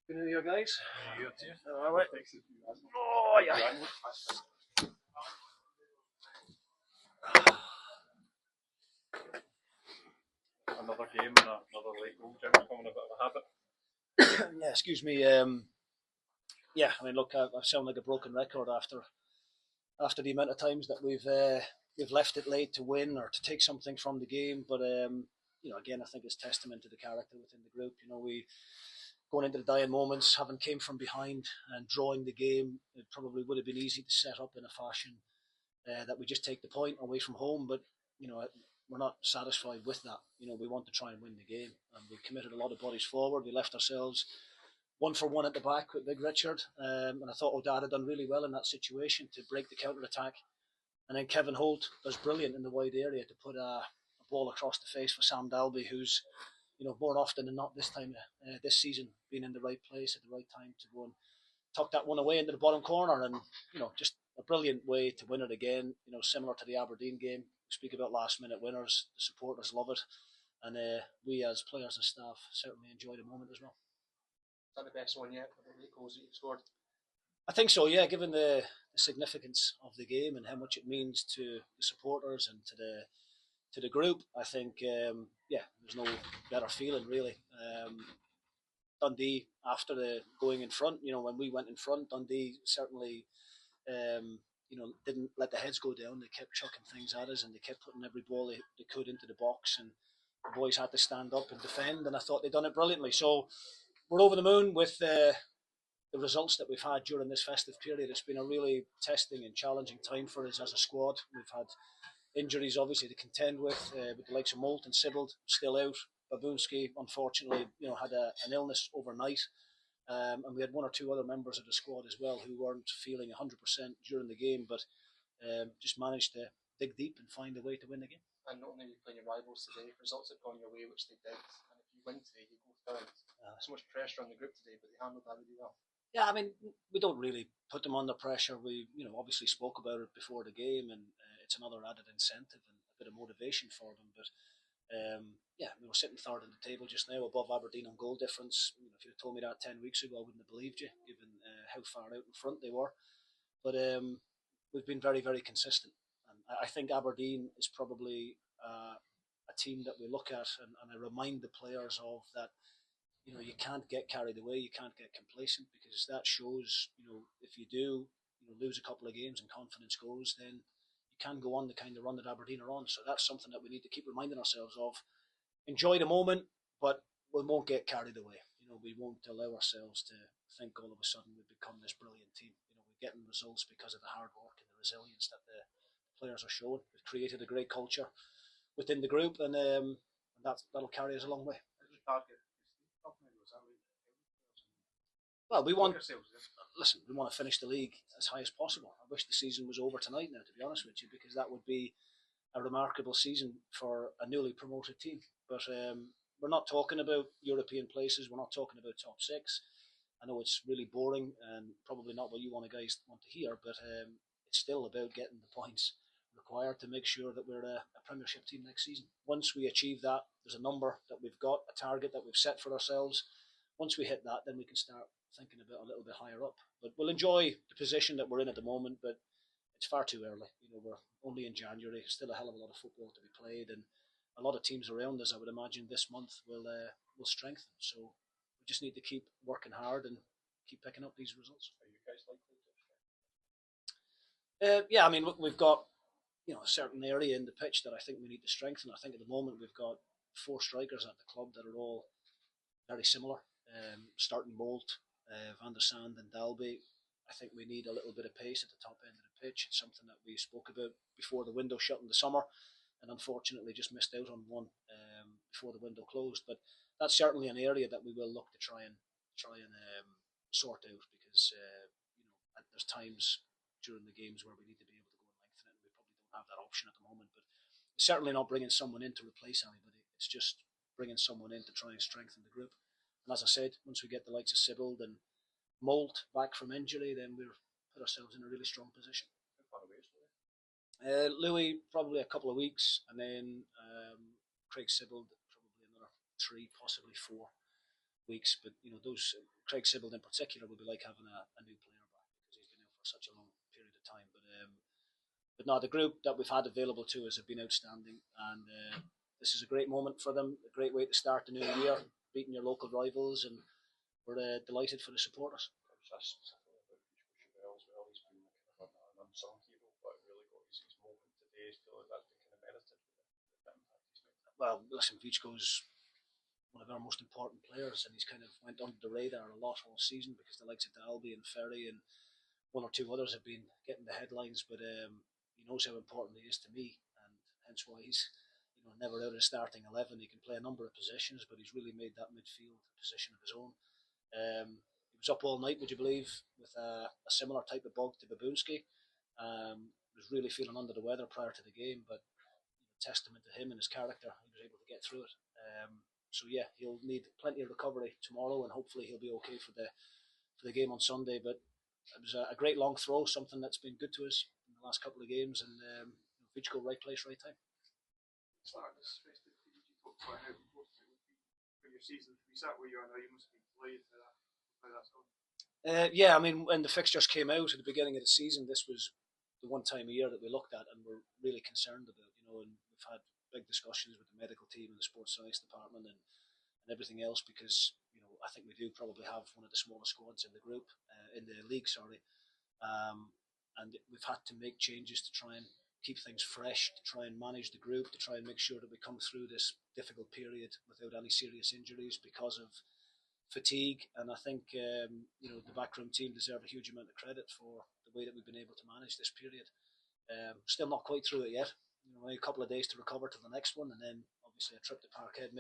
Good New Year, guys. You too. All right. Oh, yeah. Another game and another late goal. Jim's becoming a bit of a habit. Yeah, excuse me. Yeah, I mean, look, I sound like a broken record after the amount of times that we've left it late to win or to take something from the game. But again, I think it's testament to the character within the group. We going into the dying moments, having came from behind and drawing the game, it probably would have been easy to set up in a fashion that we just take the point away from home. But we're not satisfied with that. We want to try and win the game, and we committed a lot of bodies forward. We left ourselves 1-for-1 at the back with Big Richard, and I thought O'Dad had done really well in that situation to break the counter attack. And then Kevin Holt was brilliant in the wide area to put a ball across the face for Sam Dalby, who's more often than not this season been in the right place at the right time to go and tuck that one away into the bottom corner, and just a brilliant way to win it again. Similar to the Aberdeen game. We speak about last minute winners. The supporters love it, and we as players and staff certainly enjoy the moment as well. Is that the best one yet? The 8 goals that you've scored? I think so, yeah. Given the significance of the game and how much it means to the supporters and to the group, I think there's no better feeling really. Dundee, after the going in front, when we went in front, Dundee certainly didn't let the heads go down. They kept chucking things at us and they kept putting every ball they could into the box, and the boys had to stand up and defend, and I thought they'd done it brilliantly. So we're over the moon with the results that we've had during this festive period. It's been a really testing and challenging time for us as a squad. We've had injuries obviously to contend with the likes of Molt and Sibbald still out. Babunski unfortunately had an illness overnight, and we had one or two other members of the squad as well who weren't feeling 100% during the game, but just managed to dig deep and find a way to win the game. And not only are you playing your rivals today, if results have gone your way, which they did, and if you win today, you go third. So much pressure on the group today, but they handled that really well. Yeah, I mean, we don't really put them under pressure. We, obviously spoke about it before the game, and it's another added incentive and a bit of motivation for them. But we were sitting third on the table just now, above Aberdeen on goal difference. If you'd told me that 10 weeks ago, I wouldn't have believed you, given how far out in front they were. But we've been very, very consistent, and I think Aberdeen is probably a team that we look at, and I remind the players of that. You can't get carried away, you can't get complacent, because that shows, if you do, lose a couple of games and confidence goes, then you can go on the kind of run that Aberdeen are on. So that's something that we need to keep reminding ourselves of. Enjoy the moment, but we won't get carried away. We won't allow ourselves to think all of a sudden we've become this brilliant team. We're getting results because of the hard work and the resilience that the players are showing. We've created a great culture within the group, and that'll carry us a long way. Well, we want to finish the league as high as possible. I wish the season was over tonight now, to be honest with you, because that would be a remarkable season for a newly promoted team. But we're not talking about European places. We're not talking about top 6. I know it's really boring and probably not what you guys want to hear, but it's still about getting the points required to make sure that we're a Premiership team next season. Once we achieve that, there's a number that we've got, a target that we've set for ourselves. Once we hit that, then we can start thinking about a little bit higher up. But we'll enjoy the position that we're in at the moment, but it's far too early. We're only in January, still a hell of a lot of football to be played, and a lot of teams around us, I would imagine, this month will strengthen. So we just need to keep working hard and keep picking up these results. Are you guys likely to? Yeah, I mean, look, we've got a certain area in the pitch that I think we need to strengthen. I think at the moment we've got 4 strikers at the club that are all very similar. Starting Molt, Van der Sand and Dalby. I think we need a little bit of pace at the top end of the pitch. It's something that we spoke about before the window shut in the summer, and unfortunately just missed out on one before the window closed. But that's certainly an area that we will look to try and sort out, because there's times during the games where we need to be able to go and lengthen it, and we probably don't have that option at the moment. But it's certainly not bringing someone in to replace anybody. It's just bringing someone in to try and strengthen the group. And as I said, once we get the likes of Sibbald and Molt back from injury, then we've put ourselves in a really strong position. Louis, probably a couple of weeks, and then Craig Sibbald, probably another 3, possibly 4. weeks. But those Craig Sibbald in particular will be like having a new player back because he's been out for such a long period of time. But no, the group that we've had available to us have been outstanding, and this is a great moment for them. A great way to start the new year, beating your local rivals, and we're delighted for the supporters. That's something about Chukwueze as well. He's been kind of an unsung hero, but really got his moment today. I feel like that's been kind of merited with the impact he's made. Well, listen, Vichko's one of our most important players, and he's kind of went under the radar a lot all season because the likes of Dalby and Ferry and one or two others have been getting the headlines. But he knows how important he is to me, and hence why he's never out of the starting 11. He can play a number of positions, but he's really made that midfield position of his own. He was up all night, would you believe, with a similar type of bug to Babunski. Was really feeling under the weather prior to the game, but testament to him and his character, he was able to get through it. So yeah, he'll need plenty of recovery tomorrow, and hopefully he'll be okay for the game on Sunday. But it was a great long throw, something that's been good to us in the last couple of games, and Vichko, right place, right time. For your season, you sat where you are now, you must be delighted for that. How that's gone. Yeah, I mean, when the fixtures came out at the beginning of the season, this was the one time a year that we looked at and were really concerned about, and we've had big discussions with the medical team and the sports science department and everything else because, I think we do probably have one of the smallest squads in the group, in the league, sorry. And we've had to make changes to try and keep things fresh, to try and manage the group, to try and make sure that we come through this difficult period without any serious injuries because of fatigue. And I think the backroom team deserve a huge amount of credit for the way that we've been able to manage this period. Still not quite through it yet. A couple of days to recover to the next one, and then obviously a trip to Parkhead